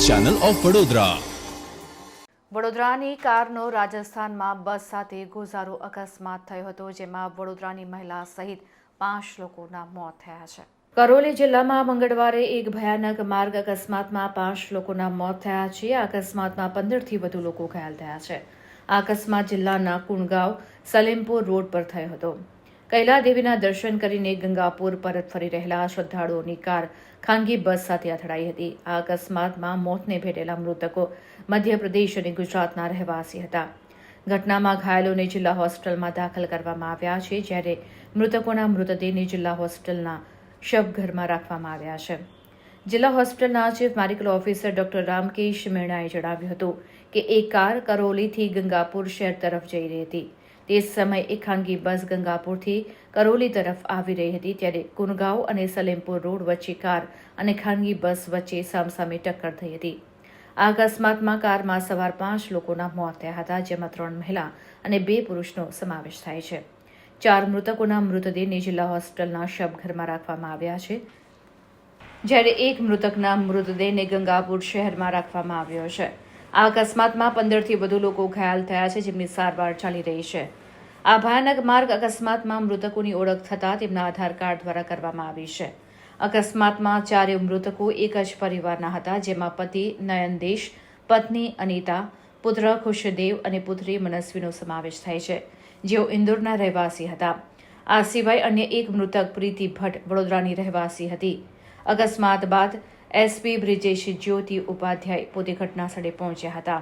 Channel of Vadodara. વડોદરાની કારનો રાજસ્થાનમાં બસ સાથે ગોઝારો અકસ્માત થયો હતો, જેમાં વડોદરાની મહિલા સહિત 5 લોકોના મોત થયા છે. કરૌલી જિલ્લામાં મંગળવારે એક ભયાનક માર્ગ અકસ્માતમાં 5 લોકોના મોત થયા છે. આ અકસ્માતમાં 15થી વધુ લોકો ઘાયલ થયા છે. આ અકસ્માત જિલ્લાના કુણગાંવ સલેમપુર રોડ પર થયો હતો. કૈલાદેવીના દર્શન કરીને ગંગાપુર પરત ફરી રહેલા શ્રદ્ધાળુઓની કાર ખાનગી બસ સાથે અથડાઈ હતી. આ અકસ્માતમાં મોતને ભેટેલા મૃતકો મધ્યપ્રદેશ અને ગુજરાતના રહેવાસી હતા. ઘટનામાં ઘાયલોને જિલ્લા હોસ્પિટલમાં દાખલ કરવામાં આવ્યા છે, જ્યારે મૃતકોના મૃતદેહને જિલ્લા હોસ્પિટલના શબઘરમાં રાખવામાં આવ્યા છે. જિલ્લા હોસ્પિટલના ચીફ મેડિકલ ઓફિસર ડોક્ટર રામકેશ મીણાએ જણાવ્યું હતું કે એક કાર કરૌલીથી ગંગાપુર શહેર તરફ જઈ રહી હતી. તે સમયે એક ખાનગી બસ ગંગાપુરથી કરૌલી તરફ આવી રહી હતી, ત્યારે કુનગાંવ અને સલેમપુર રોડ વચ્ચે કાર અને ખાનગી બસ વચ્ચે સામસામે ટક્કર થઈ હતી. આ અકસ્માતમાં કારમાં સવાર 5 લોકોના મોત થયા હતા, જેમાં 3 મહિલા અને 2 પુરુષનો સમાવેશ થાય છે. 4 મૃતકોના મૃતદેહને જિલ્લા હોસ્પિટલના શબઘરમાં રાખવામાં આવ્યા છે, જ્યારે એક મૃતકના મૃતદેહને ગંગાપુર શહેરમાં રાખવામાં આવ્યો છે. આ અકસ્માતમાં 15થી વધુ લોકો ઘાયલ થયા છે, જેમની સારવાર ચાલી રહી છે. આ ભયાનક માર્ગ અકસ્માતમાં મૃતકોની ઓળખ થતાં તેમના આધાર કાર્ડ દ્વારા કરવામાં આવી છે. અકસ્માતમાં 4 મૃતકો એક જ પરિવારના હતા, જેમાં પતિ નયનદેશ, પત્ની અનિતા, પુત્ર ખુશદેવ અને પુત્રી મનસ્વીનો સમાવેશ થાય છે, જેઓ ઇન્દોરના રહેવાસી હતા. આ સિવાય અન્ય એક મૃતક પ્રીતિ ભટ્ટ વડોદરાની રહેવાસી હતી. અકસ્માત બાદ એસપી બ્રિજેશ જ્યોતિ ઉપાધ્યાય પોતે ઘટના સ્થળે પહોંચ્યા હતા.